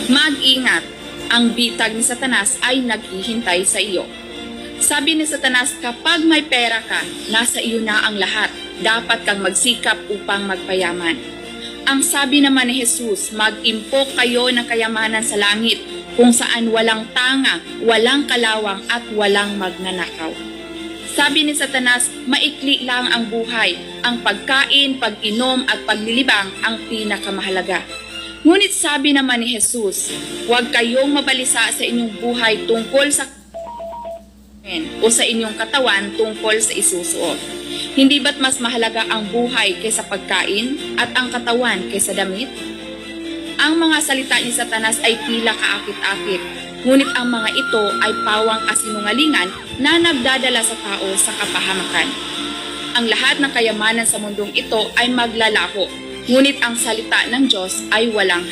Mag-ingat, ang bitag ni Satanas ay naghihintay sa iyo. Sabi ni Satanas, kapag may pera ka, nasa iyo na ang lahat. Dapat kang magsikap upang magpayaman. Ang sabi naman ni Jesus, mag-impok kayo ng kayamanan sa langit, kung saan walang tanga, walang kalawang at walang magnanakaw. Sabi ni Satanas, maikli lang ang buhay. Ang pagkain, pag-inom at paglilibang ang pinakamahalaga. Ngunit sabi naman ni Jesus, huwag kayong mabalisa sa inyong buhay tungkol sa o sa inyong katawan tungkol sa isusuot. Hindi ba't mas mahalaga ang buhay kaysa pagkain at ang katawan kaysa damit? Ang mga salita ni Satanas ay tila kaakit-akit, ngunit ang mga ito ay pawang kasinungalingan na nagdadala sa tao sa kapahamakan. Ang lahat ng kayamanan sa mundong ito ay maglalaho, ngunit ang salita ng Diyos ay walang